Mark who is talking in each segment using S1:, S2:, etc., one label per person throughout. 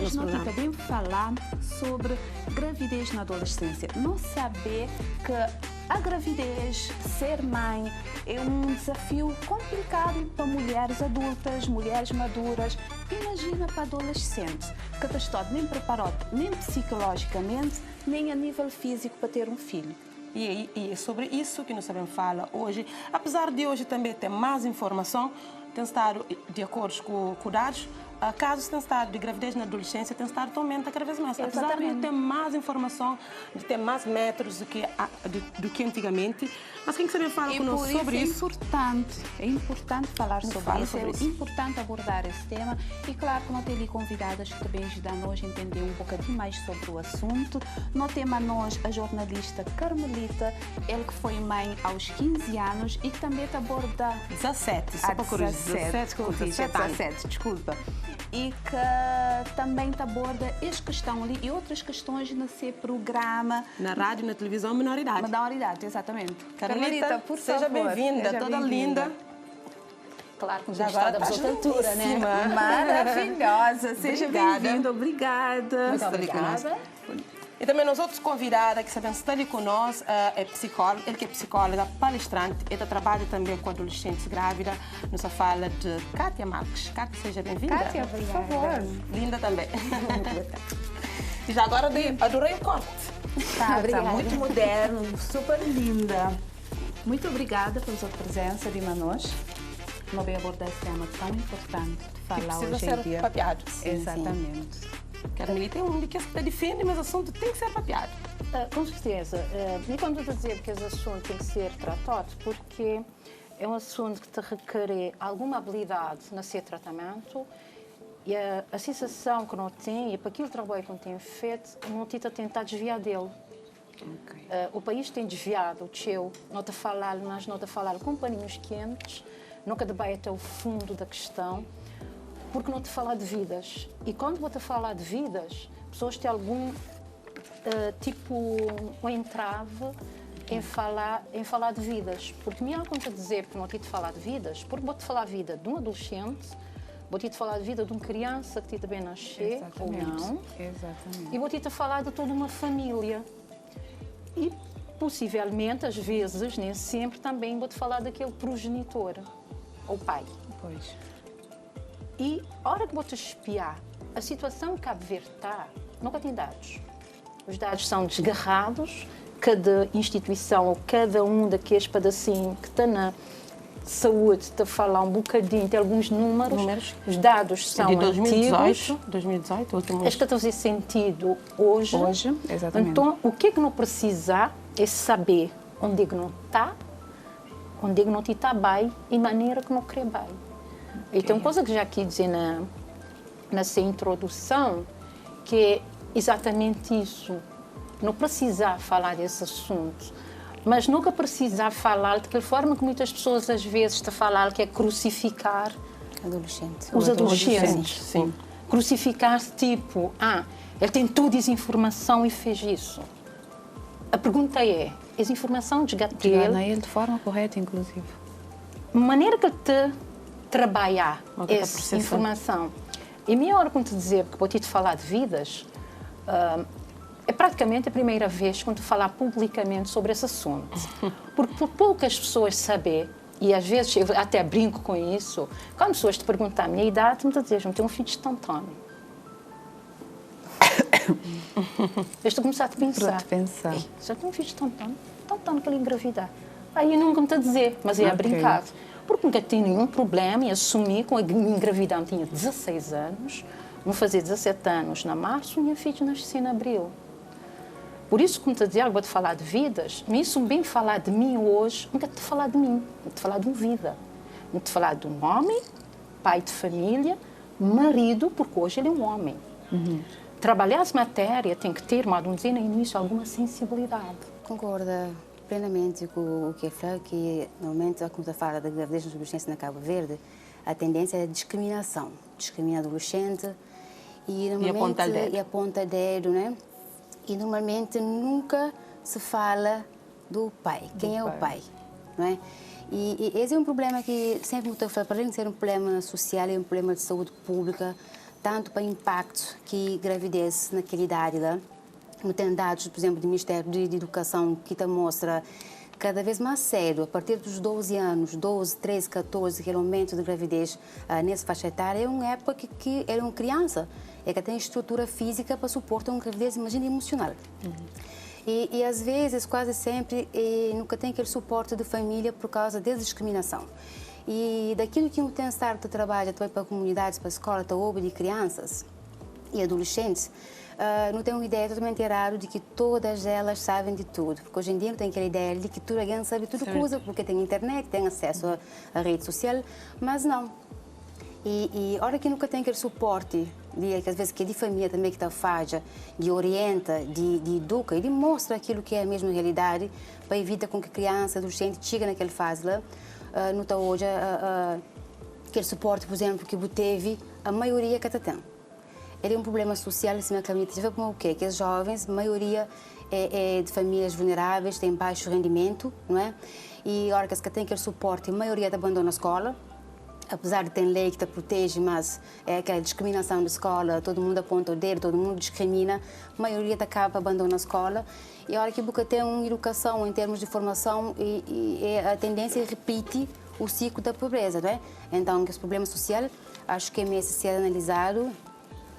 S1: hoje nós também falar sobre gravidez na adolescência. Não saber que a gravidez, ser mãe, é um desafio complicado para mulheres adultas, mulheres maduras. Imagina para adolescentes, que não está nem preparado, nem psicologicamente, nem a nível físico para ter um filho.
S2: E é sobre isso que nós sabemos falar hoje. Apesar de hoje também ter mais informação, tem estado, de acordo com dados, casos têm estado de gravidez na adolescência têm estado aumenta cada vez mais.
S1: Exatamente.
S2: Apesar de ter mais informação, de ter mais métodos do que antigamente, mas quem sabe falar conosco sobre isso?
S1: É importante falar sobre isso, é importante abordar esse tema e claro que nós temos ali convidadas que também ajudam-nos a entender um bocadinho mais sobre o assunto. Nós temos a nós a jornalista Carmelita, ele que foi mãe aos 15 anos e que também aborda
S2: 17, só para corrigir,
S1: 17, desculpa. E que também aborda esta questão ali e outras questões nesse programa.
S2: Na rádio, na televisão, minoridade.
S1: Minoridade, exatamente.
S2: Carmelita, por seja bem-vinda, toda linda.
S3: Claro que já agora estamos à altura, né?
S1: Maravilhosa, seja bem-vinda, obrigada.
S3: Muito obrigada.
S2: E também nós outros convidados que sabem estar ali conosco, é psicólogo, ele que é psicóloga, palestrante, ele trabalha também com adolescentes grávidas. Nos fala de Kátia Marques. Kátia, seja bem-vinda.
S1: Kátia, por favor.
S2: Linda também. E já agora adorei o corte.
S1: Tá muito moderno, super linda. Muito obrigada pela sua presença de nós. Não veio abordar esse tema tão importante de falar hoje em dia.
S2: Papeado.
S1: Exatamente.
S2: Sim. Carmelita é um de que se defende, mas o assunto tem que ser papeado.
S3: Com certeza. E quando eu dizer que esse assunto tem que ser tratado, porque é um assunto que te requer alguma habilidade nesse tratamento e a sensação que não tem, e para aquilo trabalho que não tem feito, não te tentar desviar dele. Okay. O país tem desviado o teu, não te falar, mas não te falar com paninhos quentes, nunca vai até o fundo da questão, porque não te falar de vidas. E quando vou te falar de vidas, pessoas têm algum um entrave em falar de vidas. Porque me há conta dizer que não te falar de vidas, porque vou-te falar de vida de um adolescente, vou-te falar de vida de uma criança que também nascer ou não.
S1: Exatamente.
S3: E vou-te falar de toda uma família. E, possivelmente, às vezes, nem sempre, também vou-te falar daquele progenitor, ou pai.
S1: Pois.
S3: E, a hora que vou-te espiar, a situação que Cabo Verde está, nunca tem dados. Os dados são desgarrados, cada instituição ou cada um daqueles pedacinhos que está na saúde está a falar um bocadinho, tem alguns números. Os dados são
S2: de 2018,
S3: antigos.
S2: 2018,
S3: Acho que está a fazer sentido hoje.
S1: Hoje, exatamente.
S3: Então, o que é que não precisa é saber onde é que não está, onde é que não está bem e maneira que não quer bem. Okay. E tem uma coisa que já aqui dizer nessa introdução, que é exatamente isso. Não precisa falar desse assunto, mas nunca precisa falar de que forma que muitas pessoas às vezes te falam que é crucificar os adolescentes.
S2: Sim.
S3: Crucificar-se tipo, ele tem toda essa informação e fez isso. A pergunta é, essa informação desgatilha
S1: ele de forma correta, inclusive.
S3: A maneira que ele te trabalhar essa informação. E a minha hora quando te dizer que vou te falar de vidas, é praticamente a primeira vez quando falar publicamente sobre esse assunto. Porque por poucas pessoas saber, e às vezes eu até brinco com isso, quando as pessoas te perguntam a minha idade, me dizem, tenho um filho de tanto ano. Eu estou a começar a pensar. Já tenho um filho de tanto ano que ele engravidar. Aí eu nunca me a dizer, mas é a brincar. Porque nunca tenho nenhum problema em assumir que engravidar tinha 16 anos, vou fazer 17 anos na março, minha filha nasceu em abril. Por isso, como te dizer, vou-te falar de vidas, mas isso bem falar de mim hoje, nunca te falar de mim, vou-te falar de uma vida. Vou-te falar de um homem, pai de família, marido, porque hoje ele é um homem. Trabalhar essa matéria tem que ter, mas vamos dizer no início, alguma sensibilidade.
S4: Concorda plenamente com o que é falado, que normalmente, quando se fala da gravidez na adolescência na Cabo Verde, a tendência é a discriminação. Discrimina adolescente e aponta dedo, né? E normalmente nunca se fala do pai. Quem é o pai? Não é? E esse é um problema que sempre muito fala, para além de ser um problema social, é um problema de saúde pública, tanto para o impacto que gravidez naquela idade lá. Não tem dados, por exemplo, do Ministério de Educação que te mostra cada vez mais cedo, a partir dos 12 anos, 12, 13, 14, que é o aumento de gravidez nessa faixa etária, é uma época que é uma criança, é que tem estrutura física para suportar uma gravidez, imagina, emocional. E às vezes, quase sempre, nunca tem aquele suporte de família por causa da discriminação. E daquilo que o Tenstar trabalha também para comunidades, para a escola, de crianças e adolescentes, não tem uma ideia totalmente errada de que todas elas sabem de tudo. Porque hoje em dia não tem aquela ideia de que toda alguém sabe tudo coisa, porque tem internet, tem acesso à rede social, mas não. E a hora que nunca tem aquele suporte, que às vezes que é de família também que está falha, de orienta, de educa e de mostra aquilo que é a mesma realidade, para evitar com que a criança, adolescente, chegue naquela fase lá, não está hoje aquele suporte, por exemplo, que teve a maioria que tem. Ele é um problema social, assim, cognitiva, como o quê? Que os jovens, a maioria é de famílias vulneráveis, têm baixo rendimento, não é? E a hora que têm aquele suporte, a maioria abandona a escola, apesar de ter lei que te protege, mas é aquela discriminação da escola, todo mundo aponta o dedo, todo mundo discrimina, a maioria acaba abandonando a escola. E a hora que você tem uma educação em termos de formação, a tendência é repetir o ciclo da pobreza, não é? Então, esse problema social, acho que é mesmo ser analisado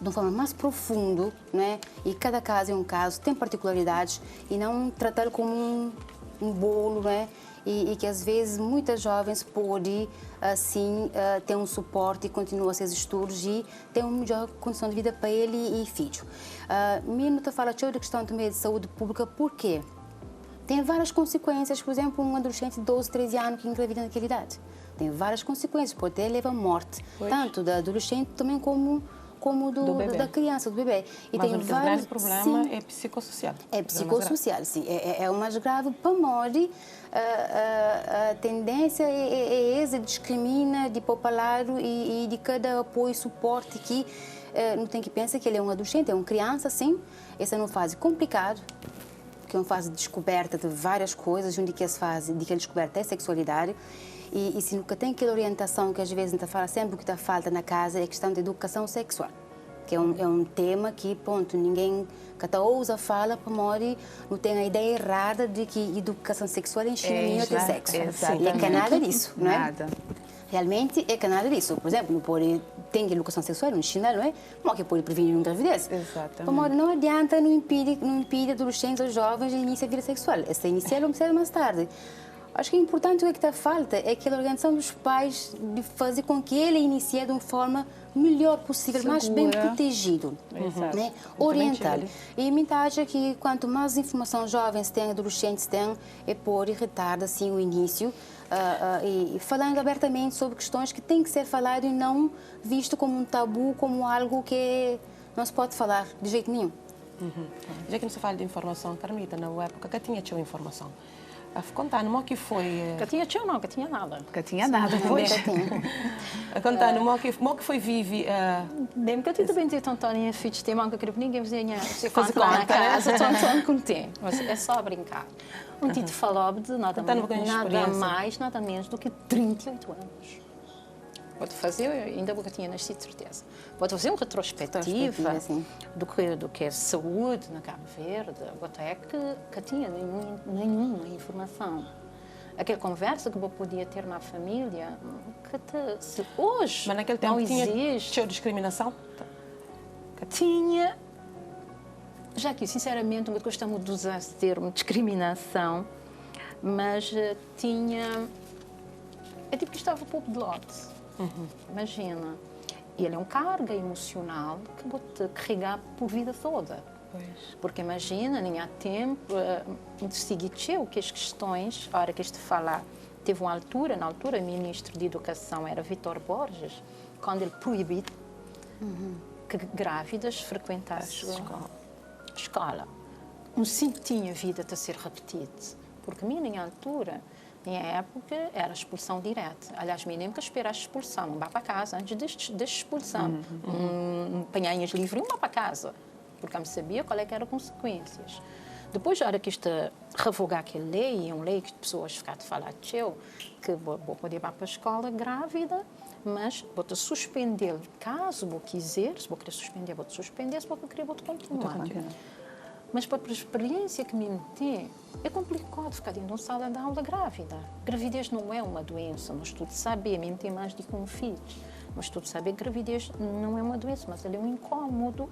S4: de uma forma mais profunda, né? E cada caso é um caso, tem particularidades, e não tratar como um bolo, né? E que às vezes muitas jovens podem assim ter um suporte e continuar seus estudos e ter uma melhor condição de vida para ele e filho. Mesmo te fala da questão também de saúde pública, por quê? Tem várias consequências, por exemplo, um adolescente de 12, 13 anos que engravida naquela idade. Tem várias consequências, pode até levar à morte, tanto da adolescente também como da criança, do bebê.
S2: E mas tem o grande problema é psicossocial.
S4: É psicossocial, sim. É o mais grave para morrer. A tendência é essa, discrimina de populado e de cada apoio e suporte que não tem que pensar que ele é um adolescente, é uma criança, sim. Essa é uma fase complicada, que é uma fase de descoberta de várias coisas, onde que essa fase de que a descoberta é sexualidade. E se nunca tem aquela orientação que às vezes a gente fala sempre o que está falta na casa é a questão da educação sexual, que é um tema que, ponto, ninguém que ousa fala para morrer, não tem a ideia errada de que educação sexual é ensinamento de sexo. E é que é nada disso, não é? Nada. Realmente é que é nada disso. Por exemplo, não pode ter educação sexual, não ensina, não é? Mas que pode prevenir uma gravidez. Exatamente. Não adianta, não impede adolescentes ou jovens de iniciar a vida sexual. Essa inicial ou precisa mais tarde. Acho que é importante o que está falta é aquela organização dos pais de fazer com que ele inicie de uma forma melhor possível, segura, mais bem protegido, né? Orientar. E me acha que quanto mais informação jovens têm, adolescentes têm, é pode retardar assim o início e falando abertamente sobre questões que têm que ser faladas e não visto como um tabu, como algo que não se pode falar de jeito nenhum.
S2: Já que não se fala de informação, permita, na época que tinha tido informação. Contando, o que foi...
S3: Que tinha tio, não, que tinha nada.
S1: Que tinha nada, pois.
S2: Contando, o que foi vive...
S3: Bem, que eu também disse, Antônio, filhos de manca, que ninguém vinha se fazer lá na casa, Antônio com tem. Mas é só brincar. Um tito falou de nada mais, nada menos do que 38 anos. Pode fazer, ainda porque tinha nascido, certeza. Pode fazer uma retrospectiva do que é saúde na Cabo Verde, até que tinha nenhuma informação. Aquela conversa que eu podia ter na família, que se hoje
S2: mas naquele tempo
S3: não existe.
S2: Tinha discriminação?
S3: Tinha, já que sinceramente eu gostamos de usar esse termo discriminação, mas tinha, é tipo que estava pouco de lote. Imagina, ele é uma carga emocional que vou te carregar por vida toda. Pois. Porque imagina, nem há tempo de seguir o que as questões, a hora que este falar, teve uma altura, na altura, o ministro de Educação era Vítor Borges, quando ele proibiu que grávidas frequentassem a escola. Não sentia a vida a ser repetida, porque a minha altura, minha época, era expulsão direta. Aliás, mínimo que espera a expulsão, não vá para casa antes da expulsão. Apanhar-as livre, não vá para casa, porque eu não sabia qual é que eram as consequências. Depois, a hora que isto revogar aquela lei, é uma lei que as pessoas ficaram a falar que vou poder ir para a escola grávida, mas vou-te suspender, caso vou quiser, se vou querer suspender, vou-te suspender, se vou querer, vou-te continuar. Mas para a experiência que me tem, é complicado ficar dentro de uma sala de aula grávida. Gravidez não é uma doença, mas tu sabes, a mim tem mais de que um filho. Mas tu sabes que gravidez não é uma doença, mas ele é um incômodo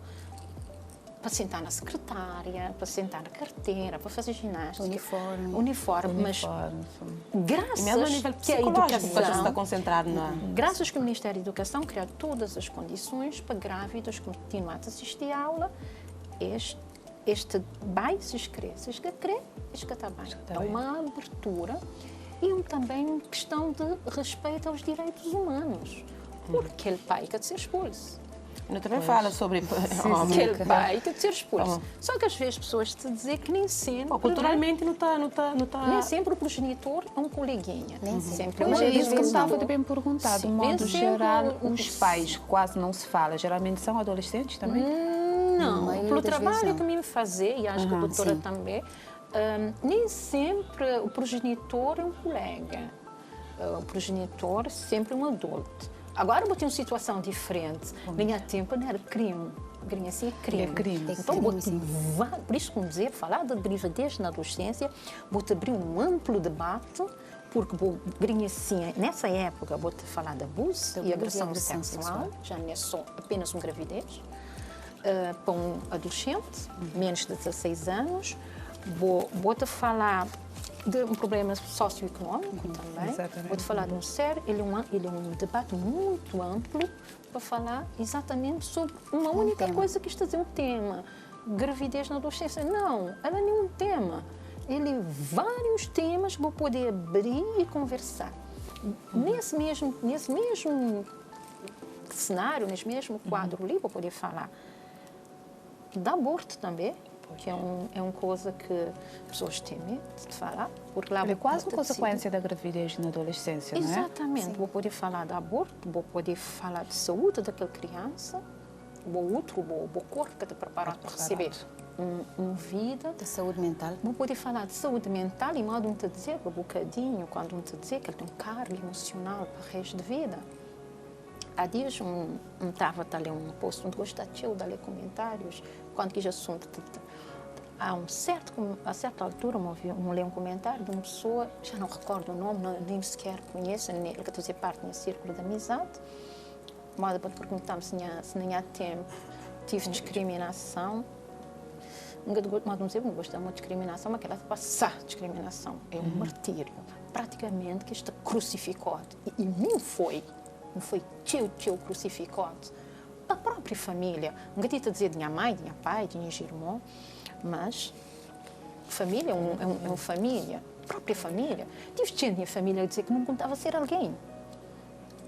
S3: para sentar na secretária, para sentar na carteira, para fazer ginástica. Uniforme, mas graças
S2: mesmo a nível
S3: que a educação
S2: está concentrado na...
S3: Graças que o Ministério da Educação criou todas as condições para grávidas continuar a assistir à aula, este vai se inscrever, se inscrever, está bem. É uma abertura e também uma questão de respeito aos direitos humanos. Porque ele pai quer ser expulso.
S2: Eu também falo sobre...
S3: Aquele pai quer ser expulso. Só que às vezes as pessoas te dizem que nem sempre...
S2: Culturalmente não está...
S3: Nem sempre o progenitor é um coleguinha. Nem sempre
S1: é isso que eu estava bem perguntado. De modo geral, os pais quase não se fala. Geralmente são adolescentes também?
S3: Não, pelo trabalho que me fazer, e acho que a doutora também, nem sempre o progenitor é um colega. O progenitor é sempre um adulto. Agora eu tenho uma situação diferente. Minha tempo não era crime. Assim é crime.
S1: É crime.
S3: Então, por isso, como dizer, falar de gravidez na adolescência, vou abrir um amplo debate, porque assim, nessa época vou falar de abuso e agressão sexual, já não é só apenas uma gravidez. Para um adolescente, menos de 16 anos, vou-te falar de um problema socioeconómico também.
S1: Exatamente.
S3: Vou-te falar de um sério, ele é um debate muito amplo para falar exatamente sobre uma única coisa que está a dizer um tema. Gravidez na adolescência. Não, ela não é um tema. Ele é vários temas que vou poder abrir e conversar. Nesse mesmo cenário, nesse mesmo quadro ali, vou poder falar da aborto também, que é uma coisa que as pessoas têm medo de falar. Porque lá
S1: é quase uma consequência da gravidez na adolescência, não é?
S3: Exatamente. Vou poder falar de aborto, vou poder falar de saúde daquela criança, o corpo que está preparado para receber uma vida.
S4: De saúde mental.
S3: Vou poder falar de saúde mental e modo de dizer, um bocadinho, quando te dizer que ele tem carga emocional para o resto da vida. Há dias estava a ler um post onde gostava de ler comentários, quando que esse assunto... A certa altura, eu li um comentário de uma pessoa, já não recordo o nome, nem sequer conheço, ele quer dizer parte do meu círculo de amizade, modo para perguntar-me se nem há tempo tive discriminação. Modo de dizer, não gosto de uma discriminação, mas aquela passar discriminação. É um martírio. Praticamente que está crucificado. E não foi teu crucificado. A própria família. Não queria dizer de minha mãe, de minha pai, de minha irmã, mas família é uma família. A própria família. Tive gente da minha família a dizer que não contava ser alguém.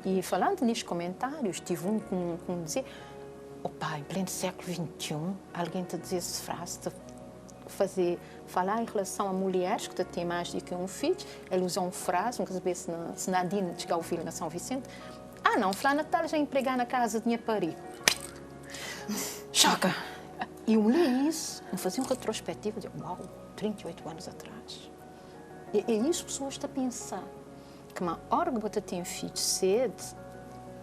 S3: E falando nestes comentários, tive um com dizer, pai, em pleno século XXI, alguém te dizer essa frase, falar em relação a mulheres que têm mais do que um filho, ele usou uma frase, não sei se Nadine chegar ao filho na São Vicente, não, fulana está já a empregar na casa de minha pari. Choca! E eu li isso, me fazia um retrospectivo, de uau, 38 anos atrás. E isso as pessoas estão a pensar, que uma hora que você tem filho cedo,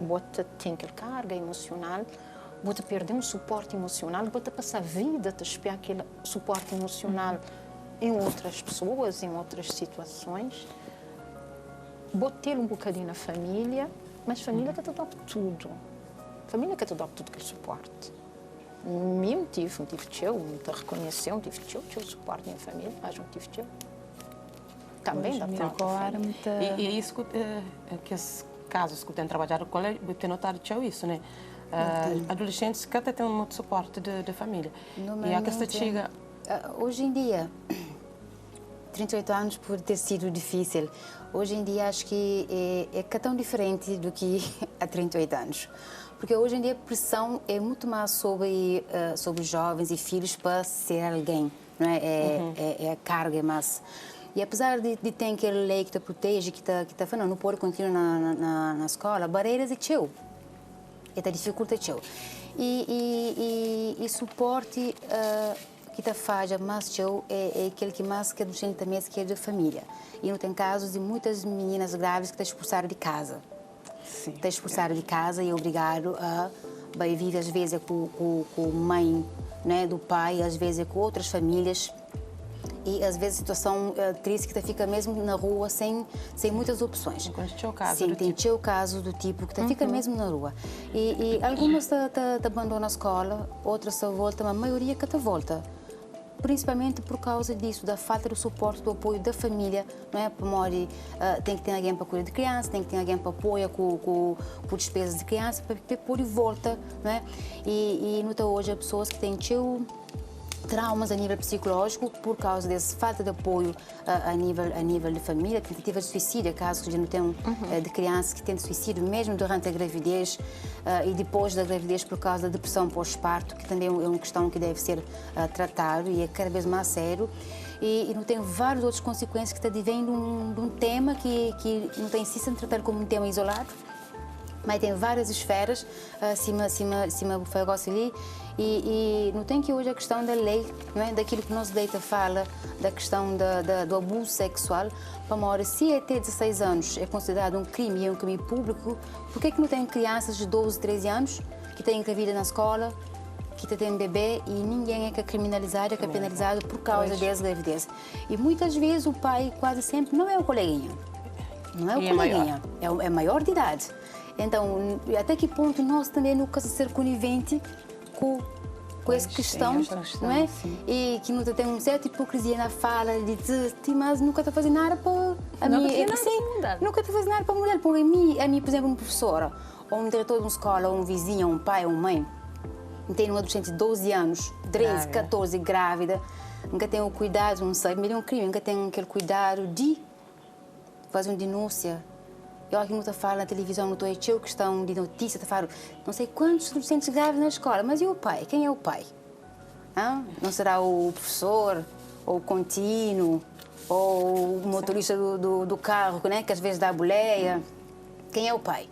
S3: você tem aquela carga emocional, você perder um suporte emocional, você passar a vida a espiar aquele suporte emocional em outras pessoas, em outras situações. Botar um bocadinho na família, mas família que te adota tudo. Família que te adota tudo aquele suporte. Mesmo tive teu, me reconheceu, tive teu suporte da minha família, mas não tive teu. Também dá para
S2: E isso que esses casos que tem trabalhado com ele, tem notado isso, né? Adolescentes que até têm muito suporte da família. E a questão chega...
S4: Hoje em dia, 38 anos por ter sido difícil, hoje em dia acho que é tão diferente do que há 38 anos. Porque hoje em dia a pressão é muito mais sobre jovens e filhos para ser alguém, não é? É a carga, mas... E apesar de ter aquele lei que te protege, que está falando, não pode continuar na escola, barreiras é teu. E te dificulta teu. E suporte que te faz mais teu é aquele que mais que a gente também quer da família. E não tem casos de muitas meninas grávidas que te expulsaram de casa. está expulsado de casa e é obrigado a viver, às vezes, com a mãe, né, do pai, às vezes com outras famílias. E às vezes a situação triste que fica mesmo na rua sem muitas opções. Sim, tem o caso do tipo que fica mesmo na rua. E algumas abandonam a escola, outras voltam, a maioria que volta. Principalmente por causa disso, da falta do suporte, do apoio da família, não é? Tem que ter alguém para cuidar de criança, tem que ter alguém para apoiar com despesas de criança, para depois volta, não é? E nota hoje as pessoas que têm traumas a nível psicológico por causa dessa falta de apoio a nível de família, tentativa de suicídio, casos que já não tem de crianças que tentam suicídio mesmo durante a gravidez e depois da gravidez por causa da depressão pós-parto, que também é uma questão que deve ser tratado e é cada vez mais sério. E não tem várias outras consequências que advêm de um tema que não tem insiste em tratar como um tema isolado, mas tem várias esferas acima do negócio ali. E não tem que hoje a questão da lei, não é? Daquilo que nosso direito fala, da questão do abuso sexual. Para se até 16 anos é considerado um crime e é um crime público, por que não tem crianças de 12, 13 anos que têm vida na escola, que têm bebê e ninguém é criminalizado, é penalizado por causa dessa gravidez? E muitas vezes o pai quase sempre não é o coleguinha, não é o coleguinha, é maior de idade. Então, até que ponto nós também nunca ser conivente com essa questão, não é? Sim. E que nunca tem uma certa hipocrisia na fala de dizer, mas nunca está fazendo nada para a minha... Nunca está fazendo nada para a mulher. Porque a mim, por exemplo, uma professora, ou um diretor de uma escola, ou um vizinho, ou um pai, ou uma mãe, tem uma adolescente de 12 anos, 13, 14, grávida, nunca tem o cuidado, não sei, mas é um crime, nunca tem aquele cuidado de fazer uma denúncia. Eu aqui não estou falando na televisão, não estou a questão de notícia, estou falando, não sei quantos adolescentes grávidos na escola, mas e o pai? Quem é o pai? Não será o professor, ou o contínuo, ou o motorista do carro, né, que às vezes dá boleia? Quem é o pai?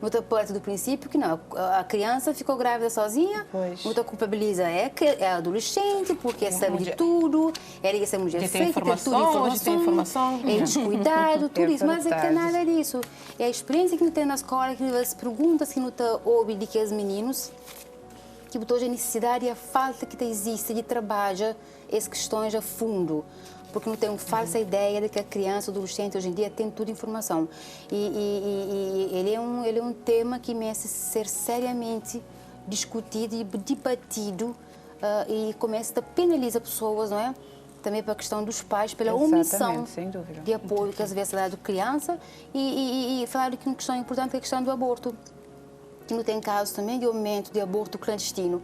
S4: Muita parte do princípio que não, a criança ficou grávida sozinha, muita culpabiliza é a adolescente, porque sabe de tudo, ela é mulher feita, tem tudo informação, é descuidado, tudo isso, mas é que nada disso. É a experiência que não tem na escola, que as perguntas que não ouve de que os meninos, que hoje a necessidade e a falta que existe de trabalho essas questões a fundo. Porque não tem uma falsa ideia de que a criança, o adolescente, hoje em dia, tem toda a informação. E ele é um tema que merece ser seriamente discutido e debatido e começa a penalizar pessoas, não é? Também para a questão dos pais, pela omissão de apoio que às vezes é dado à criança e falar de que uma questão importante é a questão do aborto. Que não tem caso também de aumento de aborto clandestino.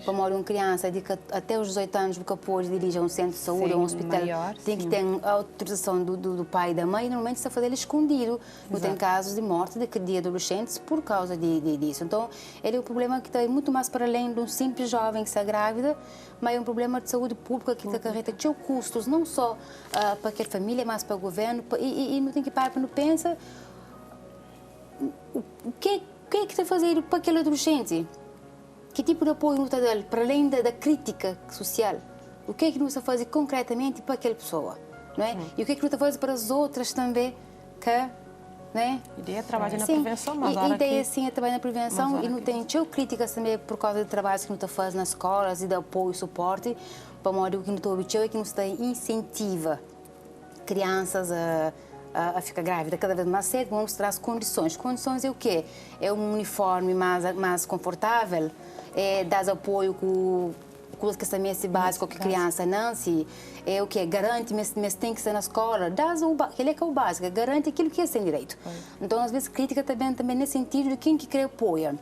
S4: Para uma criança de que até os 18 anos nunca pode dirigir a um centro de saúde ou um hospital, tem que ter a autorização do pai e da mãe, normalmente está a fazer ele escondido. Não tem casos de morte de adolescentes por causa disso. Então, ele é um problema que está muito mais para além de um simples jovem que está grávida, mas é um problema de saúde pública que acarreta custos, não só para aquela família, mas para o governo. E não tem que parar para não pensar o que está a fazer para aquele adolescente? Que tipo de apoio não está dando, para além da crítica social? O que é que não está a fazer concretamente para aquela pessoa? Não é? E o que é que não está a fazer para as outras também? Não é?
S2: A ideia é trabalhar na prevenção, mas
S4: a ideia sim é trabalhar na prevenção e não tem críticas também por causa do trabalho que não está a fazer nas escolas e de apoio e suporte. Para modo que não está a obter é que não está a incentiva crianças a ficar grávida cada vez mais cedo, vamos mostrar as condições. Condições é o quê? É um uniforme mais confortável, dá apoio com o aquecimento básico que a criança nasce, é o quê? Garante, mas tem que ser na escola, ele é que é o básico, garante aquilo que é sem direito. Então, às vezes, crítica também nesse sentido de quem que quer apoio,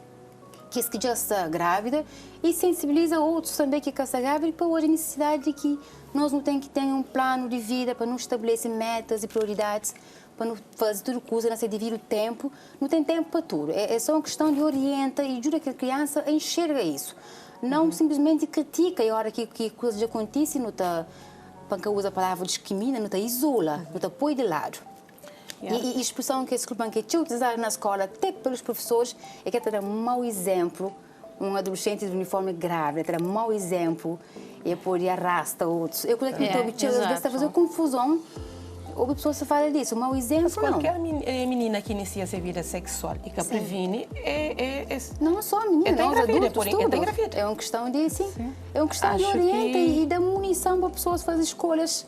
S4: que já está grávida e sensibiliza outros também que estão grávidos para hoje a necessidade de que nós não temos que ter um plano de vida para não estabelecer metas e prioridades, para não fazer tudo coisa nesse devido tempo. Não tem tempo para tudo. É só uma questão de orientar e ajuda que a criança a enxerga isso. Não simplesmente critica e a hora que coisas acontecem, não está, para usa a palavra discrimina, não está isola, não está põe de lado. E a expressão que é utilizada na escola, até pelos professores, é que terá um mau exemplo, um adolescente de uniforme grave, terá um mau exemplo e por arrasta outros. Eu creio que está a fazer confusão a pessoa se fala disso, um mau exemplo, não.
S2: Qualquer menina que inicia essa vida sexual e que a previne
S4: não só a menina, não, os adultos, tudo. É uma questão de, é uma questão de orienta e da munição para a pessoa fazer escolhas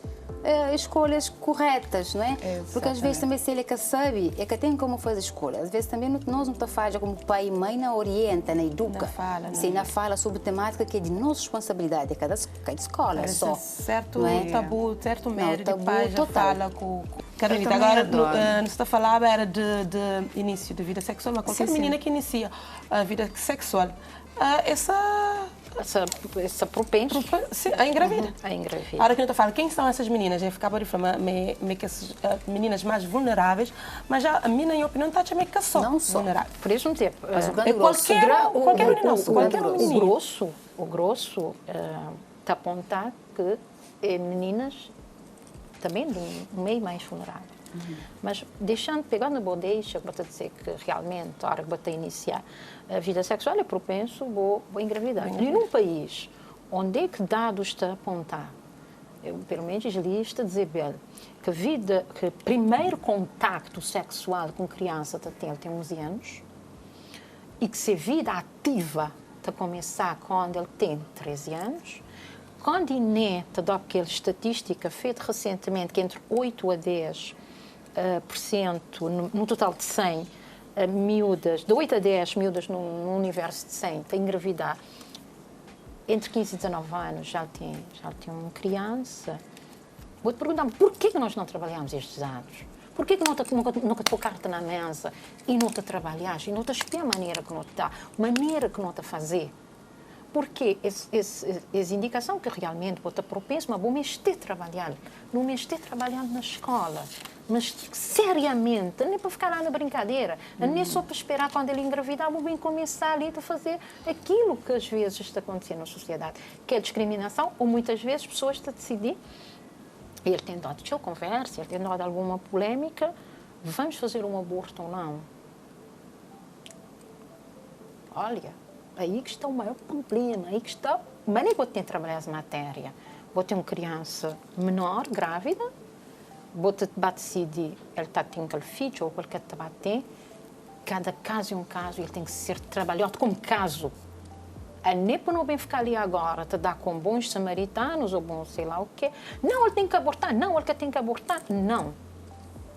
S4: corretas, não é?
S2: Exatamente.
S4: Porque às vezes também se ele é que sabe, é que tem como fazer escolha. Às vezes também nós não faz como pai e mãe, não orienta, não educa. Não fala sobre temática que é de nossa responsabilidade, cada escola.
S2: Parece
S4: só.
S2: Certo
S4: é?
S2: tabu, certo medo
S4: tabu
S2: de pai já fala com... Carolina, agora não está a falar era de início de vida sexual, mas qualquer menina que inicia a vida sexual,
S3: essa propensa
S2: a engravida.
S3: A engravida.
S2: Agora que eu estou falando, quem são essas meninas? Eu ficava a falar que essas meninas mais vulneráveis, mas já a minha opinião está meio que só vulnerável.
S3: Por isso, tempo. O grosso está a apontar que é meninas também de um meio mais vulnerável. Mas pegando a bodeja, vou dizer que realmente, a hora que vou iniciar a vida sexual, é propenso a engravidar. E num país onde é que dados está a apontar, pelo menos li está a dizer, que primeiro contacto sexual com criança tem 11 anos e que se a vida ativa está a começar quando ele tem 13 anos, quando INE dá aquela estatística feita recentemente que entre 8 a 10% no total de 100 miúdas, de 8 a 10 miúdas no universo de 100 para engravidar, entre 15 e 19 anos já tem uma criança. Vou-te perguntar, por que nós não trabalhamos estes dados? Por que nunca te pôr carta na mesa e não te trabalhas, e não te espia a maneira que não te dá, maneira que não te fazer? Porque essa indicação que realmente você propenso, mas vou me trabalhando, não me trabalhando na escola, mas seriamente, não é para ficar lá na brincadeira, não é só para esperar quando ele engravidar, vou bem começar ali a fazer aquilo que às vezes está acontecendo na sociedade, que é discriminação, ou muitas vezes pessoas estão a decidir, ele tem dado de conversa, ele tem dado alguma polêmica, vamos fazer um aborto ou não? Olha, aí que está o maior problema, aí que está... Mas nem vou ter que trabalhar essa matéria. Vou ter uma criança menor, grávida, vou ter que decidir, ele está tendo aquele filho ou qualquer que tem. Cada caso é um caso, ele tem que ser trabalhado como caso. A NEPA não vem ficar ali agora, te dar com bons samaritanos ou bons sei lá o quê. Não, ele tem que abortar, não, ele tem que abortar, não.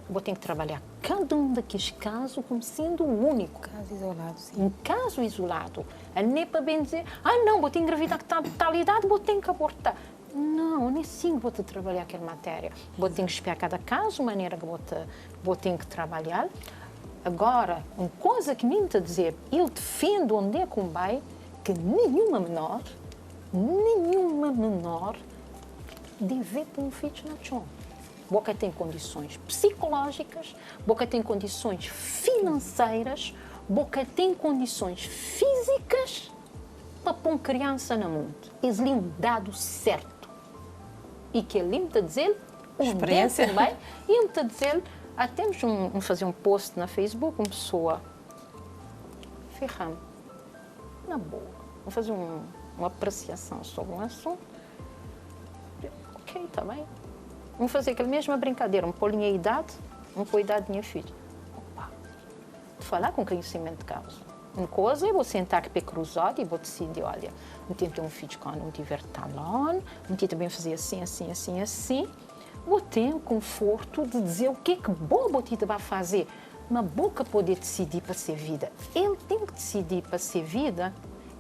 S3: Vou ter que trabalhar cada um daqueles casos como sendo o único.
S4: Caso isolado, sim.
S3: Um caso isolado. A NEPA vem dizer, não, vou ter que engravidar com tal idade, vou ter que abortar. Não, nem assim vou ter que trabalhar aquela matéria. Vou ter que espiar cada caso, maneira que vou ter que trabalhar. Agora, uma coisa que me está a dizer, ele defende onde é que vai, que nenhuma menor deve ter um filho na chão. Boca tem condições psicológicas, Boca tem condições financeiras, Boca tem condições físicas para pôr uma criança no mundo. Eles lhe um dado certo. E que ele me está a dizer,
S2: experiência
S3: também, e me está a dizer, temos fazer um post na Facebook, uma pessoa ferrando, na boa, vou fazer uma apreciação sobre um assunto. Ok, está bem. Vamos fazer aquela mesma brincadeira, um pôr a idade, um pôr a idade da minha filha. Opa, de falar com conhecimento de causa. Uma coisa é vou sentar aqui para cruzado e vou decidir, olha, não tenho ter um filho quando não tiver talão, não tenho também fazer assim, assim, assim, assim. Vou ter o conforto de dizer o que boa botita vai fazer, mas boca poder decidir para ser vida. Ele tem que decidir para ser vida,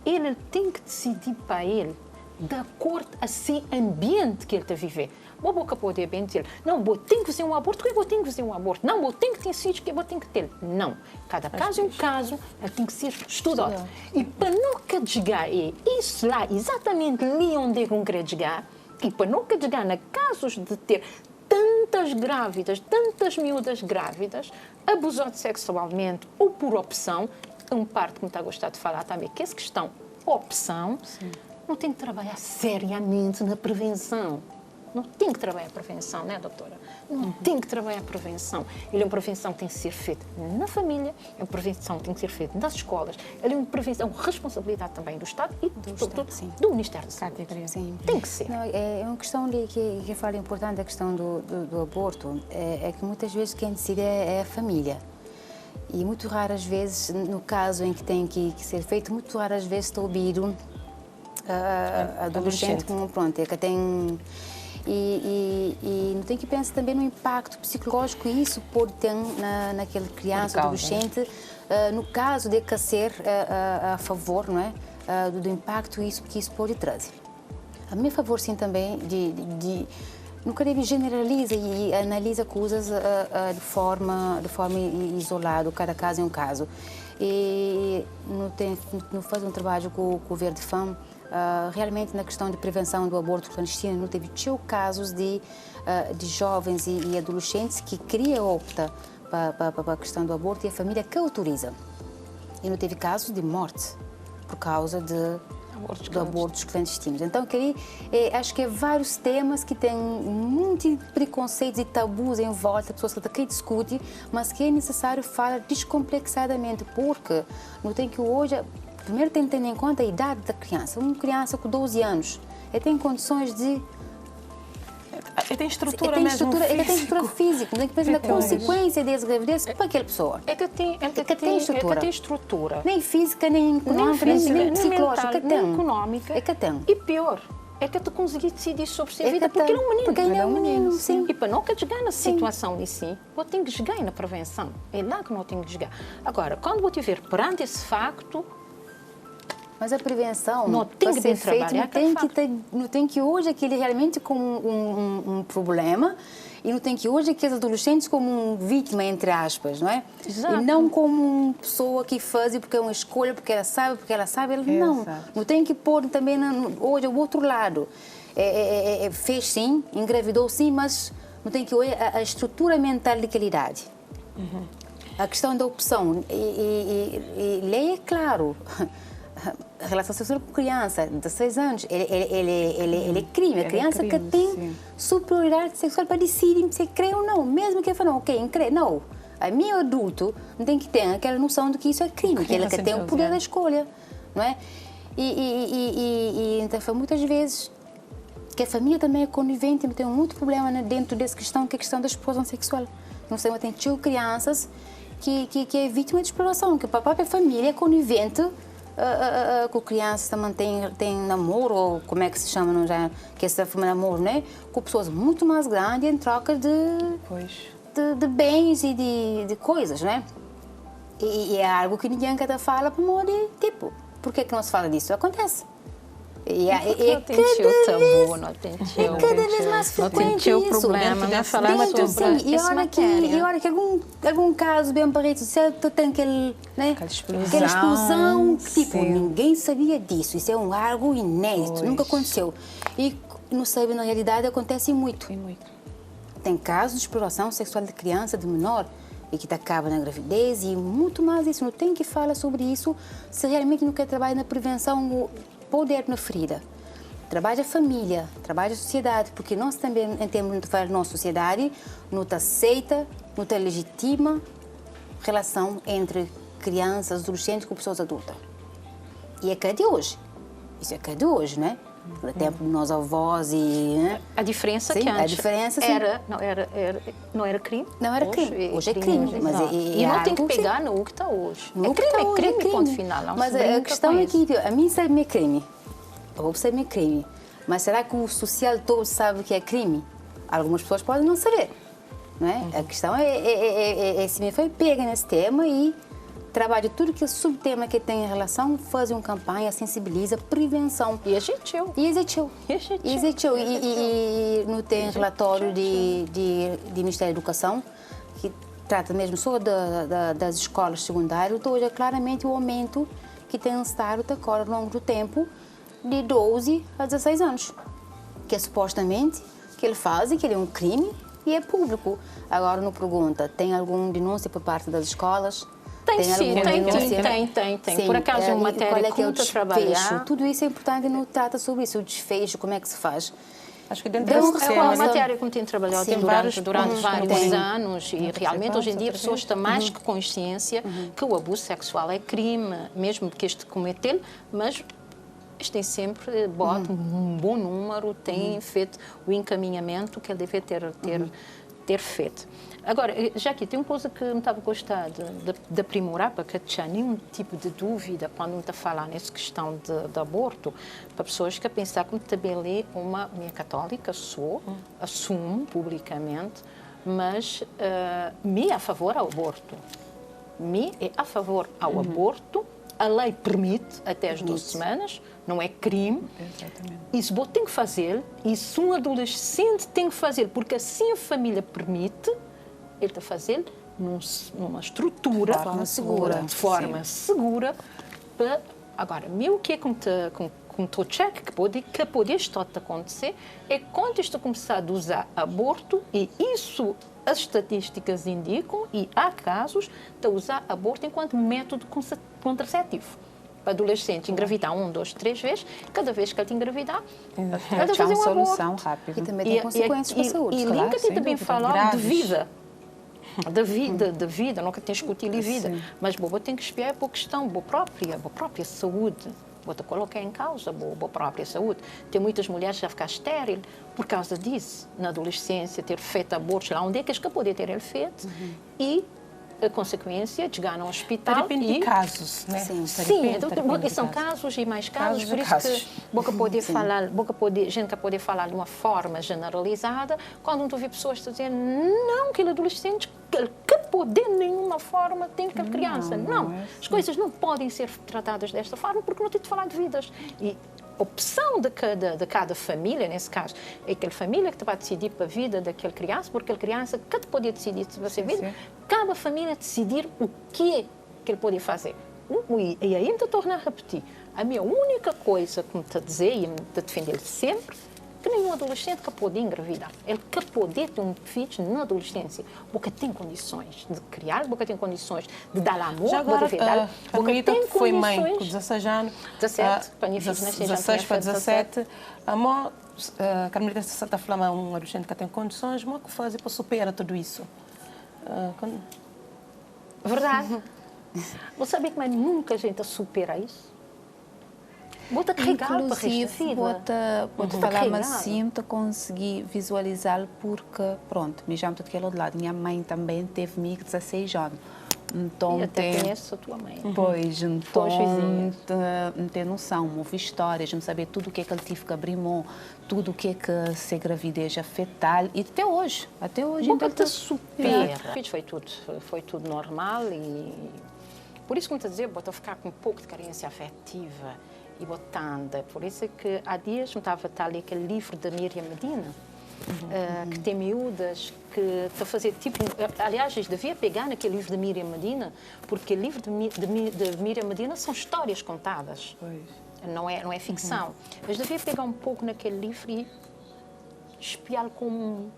S3: ele tem que decidir para ele, de acordo a esse ambiente que ele está a viver. Vou boca poder bem dizer, não, vou ter que fazer um aborto, porque eu tenho que fazer um aborto. Não, vou ter que ter filhos, que eu tenho que ter. Não. Cada caso é um caso, ele tem que ser estudado. E para nunca chegar isso lá, exatamente ali onde eu quero chegar, e para nunca chegar nos casos de ter tantas grávidas, tantas miúdas grávidas, abusadas sexualmente ou por opção, uma parte que me está a gostar de falar também, que é essa questão opção, não tem que trabalhar seriamente na prevenção. Não tem que trabalhar a prevenção, né, doutora? Não tem que trabalhar a prevenção. Ele é uma prevenção que tem que ser feita na família, é uma prevenção que tem que ser feita nas escolas, ele é uma prevenção, responsabilidade também do Estado e do Ministério da Saúde.
S4: Sim.
S3: Tem que ser.
S4: Não, é uma questão que fala importante, a questão do aborto, é que muitas vezes quem decide é a família. E muito raras vezes, no caso em que tem que ser feito, muito raras vezes estou a ouvir adolescente como pronto, é que tem... E não tem que pensar também no impacto psicológico que isso pode ter naquela criança, adolescente, no caso de ser a favor, não é, do impacto que isso pode trazer. A meu favor, sim, também, nunca deve generalizar e analisa coisas de forma isolada, cada caso é um caso. E não faz um trabalho com o Verde Femme, realmente na questão de prevenção do aborto clandestino, não teve casos de jovens e adolescentes que opta para a questão do aborto e a família que autoriza. E não teve casos de morte por causa de abortos clandestinos. Então, acho que é vários temas que têm muitos preconceitos e tabus em volta, pessoas que discutem, mas que é necessário falar descomplexadamente, porque não tem que hoje... Primeiro tem que ter em conta a idade da criança. Uma criança com 12 anos, ele tem condições de...
S2: Ele tem estrutura mesmo física.
S4: Ele tem estrutura física. Tem que pensar na consequência dessa gravidez para aquela pessoa.
S3: É que tem estrutura.
S4: Nem física, nem econômica, nem psicológica.
S3: Nem econômica.
S4: É que tem.
S3: E pior, é que tu conseguir decidir sobre a sua vida, porque ele é um menino.
S4: Porque ele é um menino, sim.
S3: E para não que chegar na situação de si, eu tenho que chegar na prevenção. É lá que não tenho que chegar. Agora, quando eu estiver perante esse facto...
S4: Mas a prevenção
S3: não tem que ser feita,
S4: não tem que hoje aquele realmente como um problema e não tem que hoje aqueles adolescentes como uma vítima, entre aspas, não é?
S3: Exato.
S4: E não como uma pessoa que faz porque é uma escolha, porque ela sabe, não. Não tem que pôr também hoje o outro lado. Fez sim, engravidou sim, mas não tem que olhar a estrutura mental daquela idade. A questão da opção, e lei é claro. A relação sexual com criança de 16 anos, ele é crime. A criança que tem superioridade sexual para decidir se crê ou não. Mesmo que ele fale, ok, crê, não. A minha adulto não tem que ter aquela noção de que isso é crime, que ele que tem o poder da escolha, não é? Então, muitas vezes, que a família também é conivente, tem um outro problema dentro dessa questão, que é a questão da exploração sexual. Não sei, mas tem crianças que é vítima de exploração, que a própria família é conivente com a criança também tem namoro, ou como é que se chama, não já, que essa forma de namoro, né? Com pessoas muito mais grandes em troca de bens e de coisas, né? E é algo que ninguém quer falar para modo de, tipo, por que não se fala disso? Acontece.
S3: Não tem o tabu, não tem
S4: cada vez mais frequente isso.
S3: Não tem o problema, não falar sobre essa matéria.
S4: E olha que algum caso bem parecido, certo, tem aquela explosão, tipo, ninguém sabia disso. Isso é algo inédito, nunca aconteceu. E não sabe, na realidade, acontece muito. Tem casos de exploração sexual de criança, de menor, e que acaba na gravidez e muito mais isso. Não tem que falar sobre isso se realmente não quer trabalhar na prevenção, poder na ferida. Trabalha a família, trabalha a sociedade, porque nós também, em termos de falar na nossa sociedade, não aceita, não legitima relação entre crianças, adolescentes com pessoas adultas. E é cá de hoje. Isso é cá de hoje, não é? No tempo dos nossos avós e... Né?
S3: A diferença
S4: sim,
S3: que antes
S4: a diferença,
S3: não era crime.
S4: Não era crime. Hoje é crime. Mas
S3: e não tem que pegar no que está hoje. É crime, ponto final.
S4: Mas a questão é que a mim sabe-me crime. Eu vou saber crime. Mas será que o social todo sabe o que é crime? Algumas pessoas podem não saber. Não é? A questão é se me foi pega nesse tema e trabalha tudo que é subtema que tem em relação, faz uma campanha, sensibiliza, prevenção.
S3: E existiu.
S4: E não tem relatório de Ministério da Educação, que trata mesmo só das escolas secundárias, então hoje é claramente o aumento que tem estado agora ao longo do tempo, de 12 a 16 anos. Que é supostamente que ele faz, que ele é um crime e é público. Agora não pergunta, tem alguma denúncia por parte das escolas?
S3: Tem sim, tem. Sim, por acaso uma matéria
S4: que é o
S3: desfecho,
S4: Tudo isso é importante, não trata sobre isso, o desfecho, como é que se faz.
S2: Acho que dentro desse
S3: é uma matéria que me tem trabalhado durante vários anos e realmente hoje em dia a pessoa está mais que consciência que o abuso sexual é crime, mesmo que este cometê-lo, mas este tem sempre bota um bom número, tem feito o encaminhamento que ele deve ter feito. Agora, já aqui tem uma coisa que me estava a gostar de aprimorar, para que não tenha nenhum tipo de dúvida quando me está a falar nessa questão de aborto, para pessoas que pensam que também é uma minha católica, assumo publicamente, mas me é a favor ao aborto. Me é a favor ao aborto. A lei permite até as 12 semanas, não é crime.
S1: Exatamente.
S3: Isso você tem que fazer, isso um adolescente tem que fazer, porque assim a família permite, ele está a fazer numa estrutura, de forma segura. Para... Agora, o que é que estou a check, que pode estar a acontecer, é quando isto começar a usar aborto, e isso as estatísticas indicam, e há casos de usar aborto enquanto método contraceptivo. Para adolescente engravidar 1, 2, 3 vezes, cada vez que ele te engravidar, ele vai fazer uma solução rápida.
S4: E também tem consequências para a saúde.
S3: E Linka tem também falar de vida. Da vida, nunca tem escutado de vida, mas boa tem que espiar por questão boa própria saúde. Vou te colocar em causa a própria saúde. Tem muitas mulheres que já ficaram estéreis por causa disso, na adolescência, ter feito abortos lá onde é que eles podem ter ele feito e a consequência de chegar no hospital.
S2: Depende de casos, né?
S3: Sim, são casos e mais casos, por isso que boca poder falar, gente que pode falar de uma forma generalizada, quando tu vê pessoas dizendo não, aquele adolescente que poder de nenhuma forma tem aquela criança. Não, as coisas não podem ser tratadas desta forma porque não tem de falar de vidas. E a opção de cada família, nesse caso, é aquela família que vai decidir para a vida daquela criança, porque aquela criança que pode decidir se vai ser vida, cabe a família decidir o que ele pode fazer. E ainda torno a repetir, a minha única coisa que me está a dizer e me está a defender sempre, que nenhum adolescente que pode engravidar. Ele que pode ter um filho na adolescência, porque tem condições de criar, porque tem condições de dar amor,
S2: já agora, a Carmelita que foi mãe com 16 anos,
S3: 17, para minha filha
S2: 16 para 17, a Carmelita está falando um adolescente que tem condições, mas o que fazer para superar tudo isso?
S3: Verdade. Você sabe que mas nunca a gente supera isso? Bota carregar para
S1: inclusive, bota falar mas sempre consegui visualizá-lo porque, pronto, me chamo daquele outro lado. Minha mãe também teve 16 anos. Então,
S3: eu até conheço a tua mãe.
S1: Pois, então, não tem noção, ouvi histórias, não saber tudo o que é que ele teve que abrir mão, tudo o que é que ser gravidez afetar e até hoje.
S3: Nunca te supera. Foi tudo normal e por isso que me está a dizer, bota ficar com um pouco de carência afetiva e botando. Por isso é que há dias me estava a ler aquele livro da Miriam Medina, que tem miúdas que está a fazer tipo... Aliás, devia pegar naquele livro da Miriam Medina, porque o livro de Miriam Medina são histórias contadas. Pois. Não é ficção. Mas devia pegar um pouco naquele livro e espiá-lo como um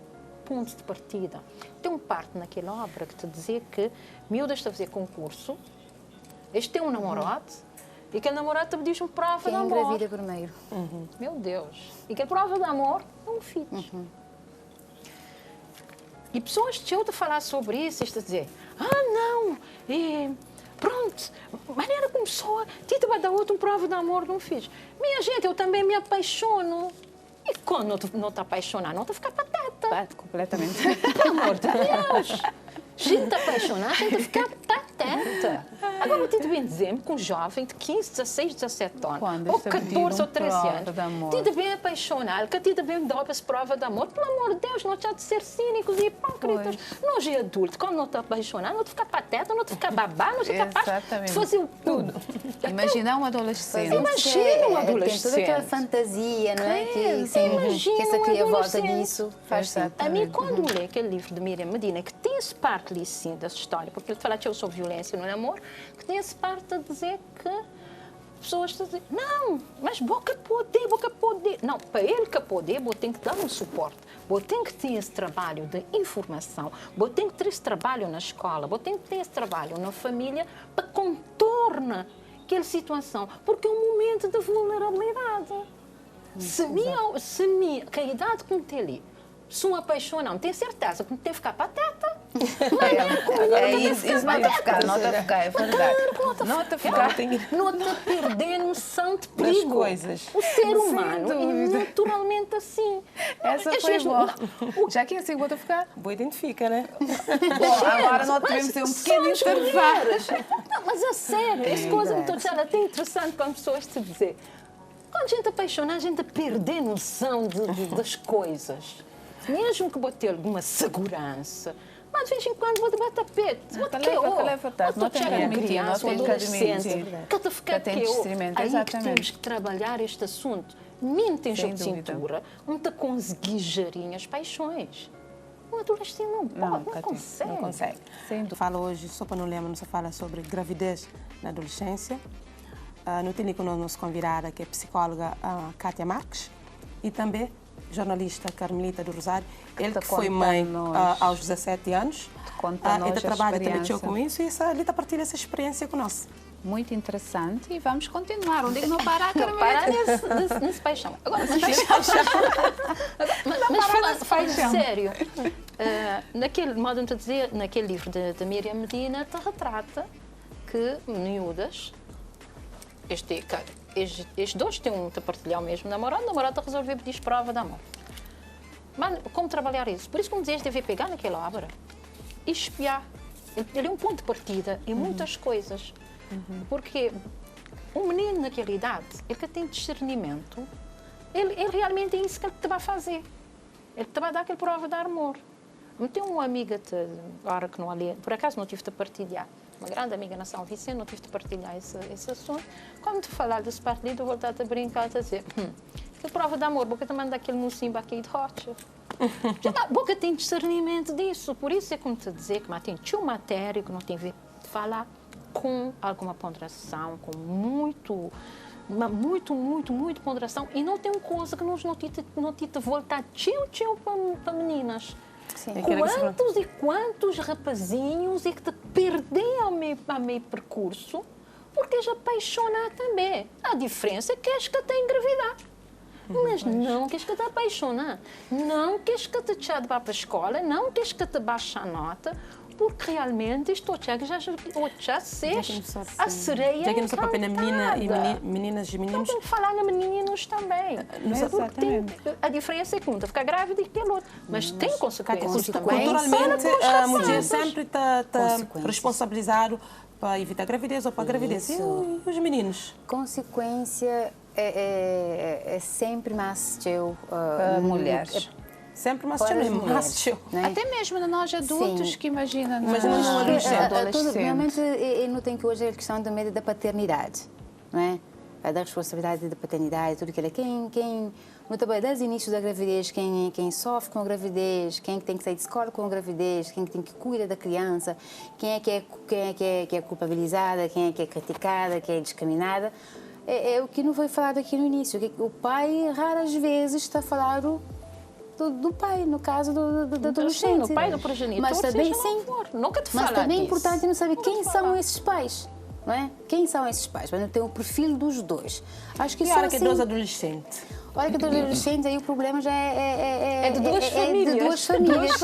S3: ponto de partida. Tem um parte naquela obra que te dizer que miúdas está a fazer concurso, este tem um namorado, e que a namorada te diz uma prova de amor.
S4: Quem engravida primeiro.
S3: Meu Deus. E que a prova de amor é um filho. E pessoas tinham de falar sobre isso, isto a dizer, não, pronto, maneira como pessoa, tita vai dar outra prova de amor, não fiz. Minha gente, eu também me apaixono. E quando não te apaixonar, não te ficar pateta.
S1: Completamente.
S3: Pelo amor de Deus. Gente apaixonada, gente ficar pateta. Agora, eu te bem dizer que um jovem de 15, 16, 17 anos, ou 14 ou 13 anos, te bem apaixonado, que te bem dar essa prova de amor, pelo amor de Deus, não te há de ser cínicos e hipócritas. Não é adulto, quando não te apaixonar, não te ficar pateta, não te ficar babá, não te capaz de fazer o tudo.
S1: Imagina um adolescente.
S3: Imagina um adolescente.
S4: Tem toda aquela fantasia, não é? Que essa cria volta disso faz sentido.
S3: A mim, quando lê aquele livro de Miriam Medina, que tem esse parte ali, sim, dessa história, porque ele fala sobre violência no amor, que tem esse parte a dizer que pessoas estão a dizer, não, mas boca poder. Não, para ele que poder, você tem que dar um suporte. Você tem que ter esse trabalho de informação, você tem que ter esse trabalho na escola, você tem que ter esse trabalho na família para contornar aquela situação, porque é um momento de vulnerabilidade. que a idade que me tem ali, se me apaixonar, tenho certeza que me tem que ficar pateta.
S5: Isso não te ficar, não te ficar, é verdade. Não te ficar.
S3: Não te perder noção de perigo.
S2: Coisas.
S3: O ser humano é naturalmente assim.
S5: Essa foi boa. Já que é assim, vou te ficar.
S2: Boa identifica, né?
S5: Bom, agora nós devemos ter um pequeno intervalo.
S3: Mas a sério, essa coisa que estou dizendo é até interessante para as pessoas te dizer. Quando a gente apaixona, a gente perde noção das coisas. Mesmo que bote alguma segurança, mas de vez em quando vou te bater tapete.
S5: É verdade. Não tem que admitir, não tem que admitir.
S3: Que te fica que aí que temos que trabalhar este assunto. Mente em jogo de cintura, não te conseguir gerir as paixões. Um adolescente não pode, não consegue.
S2: Não consegue. Fala hoje, só para não lembrar, não se fala sobre gravidez na adolescência. No tem com nos convidada, que é a psicóloga Kátia Marques, e também jornalista Carmelita do Rosário. Ele que foi mãe aos 17 anos. Ele trabalha também com isso e ele está partilhando essa experiência conosco.
S1: Muito interessante e vamos continuar. Onde é que não parar, Carmelita?
S3: Parar nesse paixão. Agora, mas falando sério, naquele modo de dizer, naquele livro de Miriam Medina, te retrata que miúdas, estes dois têm a partilhar o mesmo namorado a resolver pedir prova de amor. Mas como trabalhar isso? Por isso que me dizes, deve pegar naquela obra e espiar. Ele é um ponto de partida em muitas coisas. Porque um menino naquela idade, ele que tem discernimento, ele realmente é isso que ele te vai fazer. Ele te vai dar aquela prova de amor. Eu tenho uma amiga, agora que não ali, por acaso não tive de partilhar, uma grande amiga na São Vicente, não tive de partilhar esse assunto. Quando te falar desse partido, eu vou estar a brincar, a dizer, que prova de amor, boca te manda aquele mocinho aqui de rocha. Boca tem discernimento disso, por isso é como te dizer que tem uma matéria que não tem a ver de falar com alguma ponderação, com muito ponderação, e não tem uma coisa que nos não te voltar tio para meninas. Sim. Quantos e quantos rapazinhos é que te perdem ao meio percurso porque já apaixonar também. A diferença é que és que te engravidar. Mas não queres que te apaixonar. Não queres que te deixar de ir para a escola. Não queres que te baixe a nota. Porque realmente estou já ser a sereia
S2: já que não só para meninas e meninos.
S3: Tem que falar na meninos também. A diferença é que um está a ficar grávida e aquele outro. Mas tem consequências também.
S2: Culturalmente, a mulher sempre está responsabilizado para evitar gravidez ou para a gravidez. E os meninos?
S4: Consequência é sempre mais teu
S2: mulheres. Sempre mais teu.
S1: Né? Até mesmo nós adultos, sim, que imagina
S2: não adolescente.
S4: Realmente, eu não tenho que hoje a questão do medo da paternidade, não é? Da responsabilidade da paternidade, tudo aquilo. Quem no trabalho desde o início da gravidez, quem sofre com a gravidez, quem tem que sair de escola com a gravidez, quem tem que cuidar da criança, quem é que é culpabilizada, quem é que é criticada, quem é discriminada, é o que não foi falado aqui no início. O pai raras vezes está a falar do pai, no caso do adolescente.
S3: O pai do progenitor,
S4: mas também sim.
S3: Nunca te
S4: mas também é
S3: disso.
S4: Importante não saber quem são esses pais, não é? Quem são esses pais? Mas não tem o perfil dos dois. Acho que
S2: e a hora que é dos adolescentes.
S4: Olha que dos adolescentes, aí o problema já
S3: é de duas famílias.
S4: De duas famílias.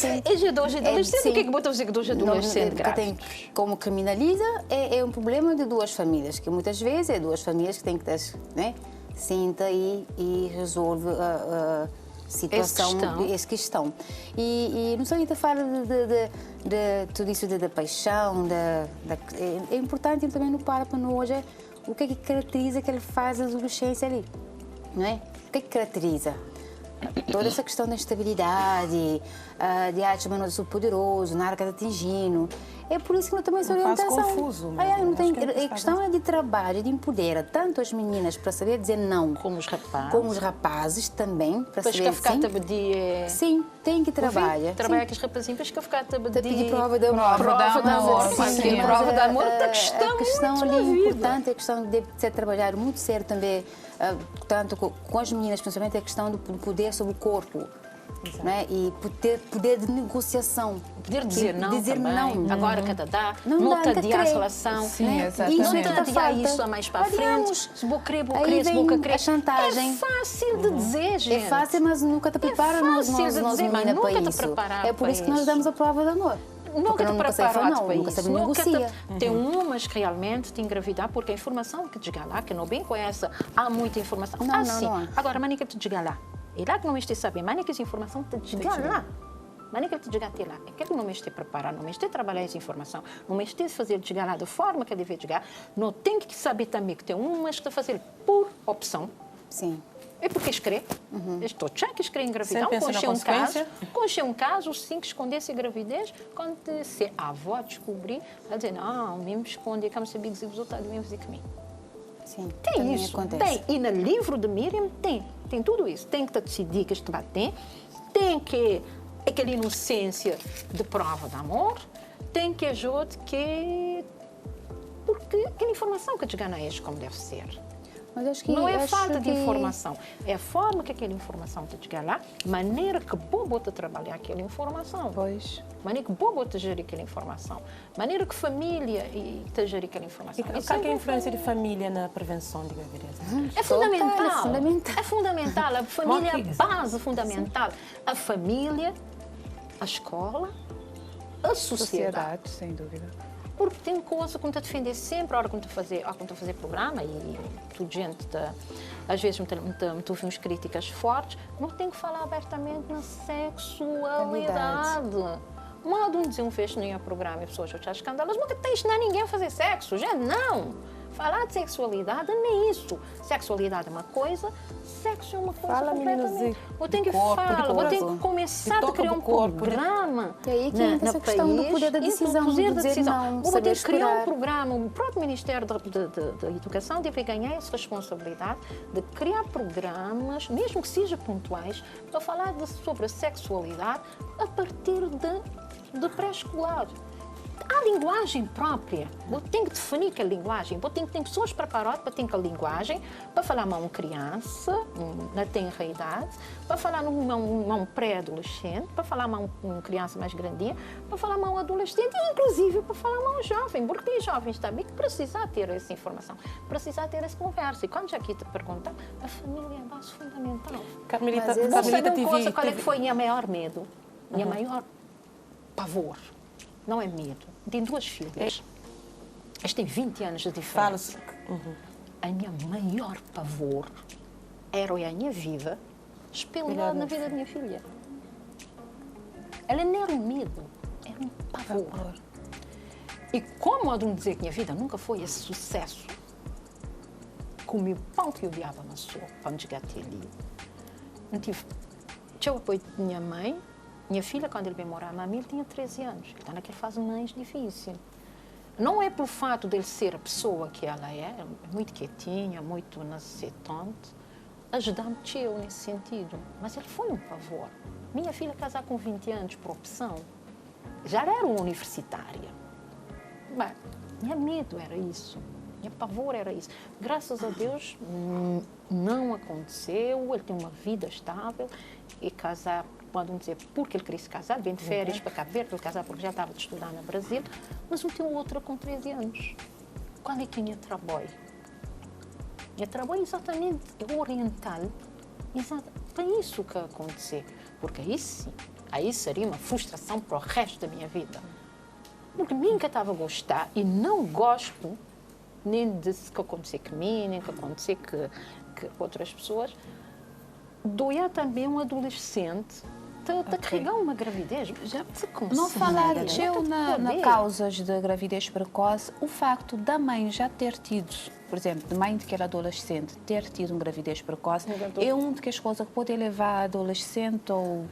S3: É de dois adolescentes. O que é que botam dizer que dois adolescentes grávidos?
S4: Como criminaliza, é um problema de duas famílias, que muitas vezes é duas famílias que têm que ter, né? Senta e resolve a situação, essa questão. E não só a gente fala de tudo isso da paixão, é importante também no para hoje o que é que caracteriza que ele faz a adolescência ali, não é? O que é que caracteriza? Toda essa questão da instabilidade, de arte manoso poderoso, na arca de atingindo. É por isso que não tem essa orientação.
S2: Confuso,
S4: a questão é de trabalho, de empoderar tanto as meninas para saber dizer não,
S3: como os rapazes
S4: também, para
S3: saber
S4: sim. Sim, tem que trabalhar.
S3: Trabalhar com os rapazinhos para ficar a
S4: pedir prova de amor.
S3: Prova de amor. Prova de amor é
S4: a questão ali importante, a questão de ser trabalhado muito sério também, tanto com as meninas, principalmente a questão do poder sobre o corpo. não é? E poder de negociação.
S3: Poder dizer não
S4: dizer
S3: também.
S4: Não.
S3: Agora que não te adiar a relação.
S5: Sim,
S3: né?
S5: exatamente.
S3: Não te adiar isso a mais para a frente. Se vou querer, se vou querer.
S4: A chantagem.
S3: É fácil de dizer, gente.
S4: É fácil, mas nunca te prepara nós menina para isso. É por isso que nós damos a prova de amor.
S3: Nunca te preparado para isso.
S4: Nunca
S3: tem umas que realmente te engravidar, porque a informação que te chega lá, que não bem conhece, há muita informação.
S4: Não.
S3: Agora, mas que te chega lá. E lá que não estou saber, mas que essa informação te chega lá. Mas que te chega até lá. É que não me estou preparar, não me estou trabalhar essa informação, não me estou fazer chegar lá da forma que deve chegar. Não tem que saber também que tem umas que fazer por opção.
S4: Sim.
S3: É porque escrever. Estou já que escrever engravidar. Conchei um caso, sim, que escondesse a gravidez, quando se a avó descobrir, ela dizer, não, mesmo esconder, como sabia que os outros mesmo fazer comigo.
S4: Sim,
S3: tem isso,
S4: acontece.
S3: Tem. E no livro de Miriam tem tudo isso. Tem que decidir que isto vai ter, tem que aquela inocência de prova de amor, tem que ajude que... Porque aquela informação que te ganha é como deve ser.
S4: Mas acho que,
S3: não é falta de informação, é a forma que aquela informação te chega lá, maneira que bobo te trabalhar aquela informação.
S5: Pois.
S3: Maneira que bobo te gerir aquela informação, maneira que família te gerir aquela informação.
S2: E qual é a influência de família na prevenção de gravidez?
S3: É fundamental.
S4: É fundamental.
S3: A família é a base fundamental. A família, a escola, a sociedade.
S5: Sem dúvida.
S3: Porque tem coisa que te defender sempre, a hora que te fazer programa, e tu, gente, às vezes me ouvimos críticas fortes, não tem que falar abertamente na sexualidade. Não dizer um fecho nem a programa e pessoas já escândalos, nunca tem ensinar ninguém a fazer sexo, gente, não! Falar de sexualidade não é isso. Sexualidade é uma coisa, sexo é uma coisa completamente. Eu tenho que falar, eu tenho que começar a criar um programa.
S4: E aí que entra essa questão do poder da decisão, de dizer não,
S3: vou ter que criar
S4: esperar.
S3: um programa, o próprio Ministério da Educação deve ganhar essa responsabilidade de criar programas, mesmo que sejam pontuais, para falar sobre a sexualidade a partir de pré-escolar. Há linguagem própria. Você tem que definir que a linguagem. Você tem que ter pessoas preparadas para ter a linguagem, para falar a uma criança, na tenra idade, para falar a um pré-adolescente, para falar a uma criança mais grandinha, para falar a um adolescente e, inclusive, para falar a um jovem. Porque tem jovens também que precisam ter essa informação, precisam ter essa conversa. E quando já aqui te perguntam, a família é a base fundamental.
S2: Carmelita,
S3: qual é que foi o meu maior medo? O meu maior pavor? Não é medo. Tenho duas filhas. Elas têm 20 anos de diferença. A minha maior pavor era a minha vida espelhada na vida da minha filha. Ela não era um medo, era um pavor. E como eu não dizer que minha vida nunca foi esse sucesso, comi o pão que o diabo amassou quando cheguei até ali. Não tive o apoio da minha mãe. Minha filha, quando ele veio morar a Mamil, tinha 13 anos. Ele está naquela fase mais difícil. Não é pelo fato de ele ser a pessoa que ela é muito quietinha, muito necessitante, ajudar-me eu nesse sentido. Mas ele foi um pavor. Minha filha casar com 20 anos por opção, já era uma universitária. Mas minha medo era isso. Minha pavor era isso. Graças a Deus, não aconteceu. Ele tem uma vida estável e casar, podem dizer, porque ele queria se casar, vem de férias para Cabo Verde, ele casar porque já estava a estudar no Brasil, mas não tinha outra com 13 anos. Qual é que é o meu trabalho? O meu trabalho é exatamente oriental, para isso que acontecer. Porque aí sim, aí seria uma frustração para o resto da minha vida. Porque nunca estava a gostar e não gosto nem de que acontecer comigo, nem que acontecer que outras pessoas. Doia também um adolescente de carregar uma gravidez. Já se consegue.
S1: Não falar na causas de gravidez precoce, o facto da mãe já ter tido, por exemplo, de mãe daquele adolescente ter tido uma gravidez precoce, é uma das coisas que pode levar a adolescente ou...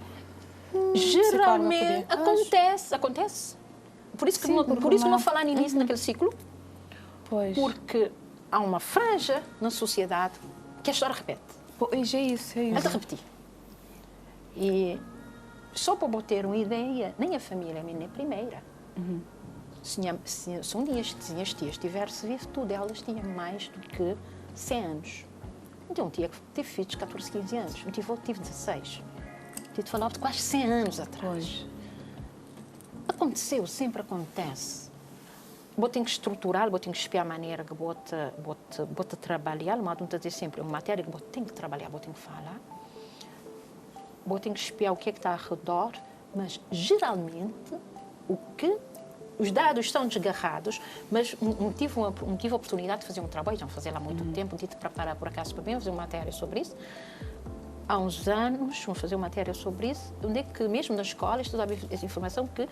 S3: Geralmente acontece. Por isso que não falar nisso naquele ciclo.
S1: Pois.
S3: Porque há uma franja na sociedade que a história repete.
S1: Pois é isso.
S3: Ela repetir. E só para ter uma ideia, nem a família, nem a primeira. Se um dia as minhas tias tivessem vivo, tudo elas tinham mais do que 100 anos. Então, um tia que teve filhos de 14, 15 anos. Um tive 16. Estou a falar de quase 100 anos atrás. Aconteceu, sempre acontece. Eu tenho que estruturar, eu tenho que espiar a maneira que eu trabalhar, mas não dizer sempre uma matéria que eu tenho que trabalhar, eu tenho que falar. Eu tenho que espiar o que é que está ao redor, mas geralmente os dados estão desgarrados, mas não tive a oportunidade de fazer um trabalho, já fazer lá há muito tempo, tive de preparar por acaso para mim, fazer uma matéria sobre isso. Há uns anos, vamos fazer uma matéria sobre isso, onde é que mesmo na escola estudava essa informação que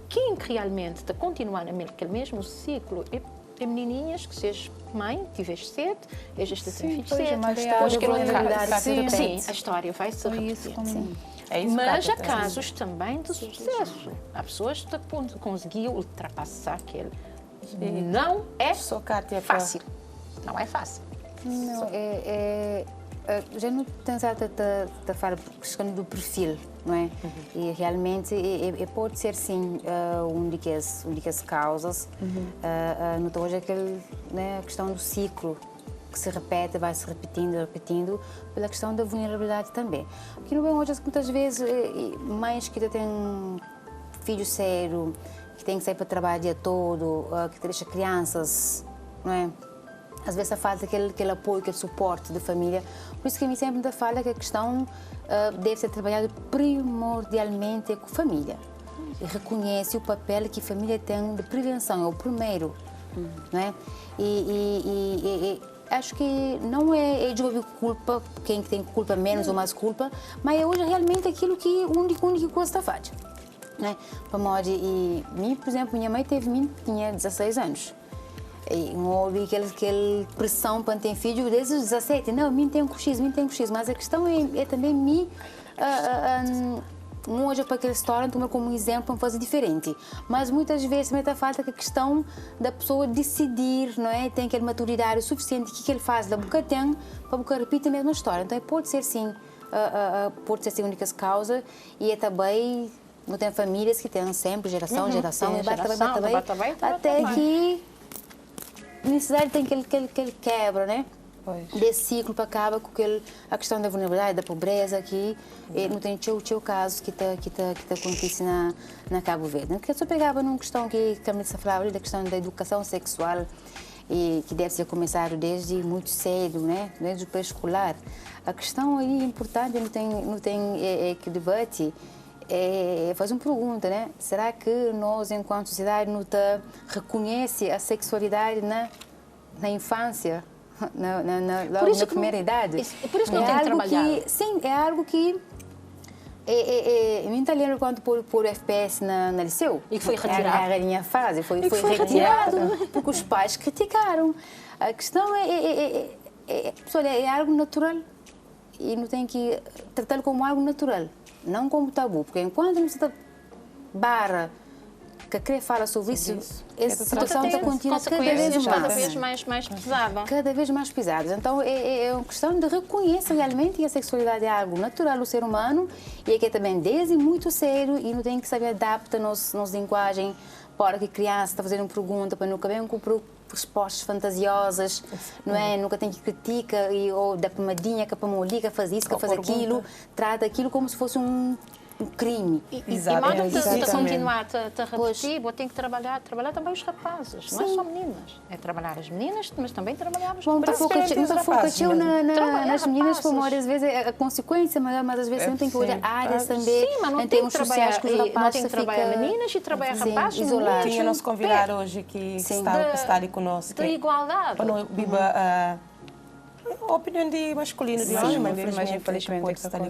S3: quem realmente está continuando naquele mesmo ciclo é menininhas que seja mãe, tiveres cedo, este tem filhos cedo, sim, a história vai se repetir. Mas há casos também de sucesso. Há pessoas que conseguiram ultrapassar aquele. Não é fácil. Não é fácil.
S4: Não, já não tenho a falar questão do perfil, não é? E realmente pode ser sim uma das causas. Não hoje a questão do ciclo que se repete, vai se repetindo, pela questão da vulnerabilidade também. Porque não é hoje muitas vezes mães que têm filho cedo, que têm que sair para trabalhar o dia todo, que deixam crianças, não é? Às vezes falta aquele apoio, aquele suporte da família. Por isso que a mim sempre me fala que a questão deve ser trabalhada primordialmente com a família. E reconhece o papel que a família tem de prevenção, é o primeiro. Não é? E acho que não é de ouvir culpa, quem tem culpa menos ou mais culpa, mas é hoje realmente aquilo que a única coisa está fazendo. Né? Por exemplo, minha mãe tinha 16 anos. E não houve aquela pressão para ter filho desde os 17. Não, mim tem um X. Mas a questão é também mim. Não hoje para aquela história, tomar como um exemplo para fazer diferente. Mas muitas vezes também está falta a questão da pessoa decidir, não é? Tem aquela maturidade suficiente que ele faz da boca tem para boca repetir a mesma história. Então pode ser sim a única causa e também não tem famílias que têm sempre geração, até que necessidade tem aquele quebra, né? Desse ciclo para acabar com a questão da vulnerabilidade, da pobreza aqui, não tem o caso que está acontecendo na Cabo Verde. Porque eu só pegava numa questão que a Camila falava da questão da educação sexual e que deve ser começado desde muito cedo, né? Desde o pré-escolar. A questão aí importante, não tem que debate, é fazer uma pergunta, né? Será que nós, enquanto sociedade, não reconhece a sexualidade na infância? Na primeira idade.
S3: Por isso que não tem que trabalhar.
S4: Sim, é algo que eu me lembro quando por FPS na liceu.
S3: E que foi retirado.
S4: A minha fase foi retirado porque os pais criticaram. A questão é algo natural e não tem que tratá-lo como algo natural, não como tabu, porque enquanto não se barra que querer falar sobre isso, essa situação está contínua cada vez
S3: mais pesada.
S4: Cada vez mais pesada. Então, é uma questão de reconhecer realmente que a sexualidade é algo natural do ser humano e que é também desde muito cedo e não tem que saber adaptar nossa linguagem para que a criança está fazendo uma pergunta, para nunca vem com respostas fantasiosas, não é? Nunca tem que criticar ou dar pomadinha, que a pomolica faz isso, que faz aquilo, trata aquilo como se fosse um crime.
S3: E mal continuar a repetir, vou ter que trabalhar também os rapazes, não é só meninas. É trabalhar as meninas, mas também trabalhar os rapazes.
S4: Não focar nas meninas, como às vezes é a consequência, mas às vezes não tem que olhar áreas também.
S3: Sim, mas não tem que trabalhar meninas e trabalhar rapazes.
S2: Tinha nos convidar hoje que está ali conosco.
S3: Da igualdade.
S2: A opinião de masculino, de homem, mas infelizmente está ali conosco.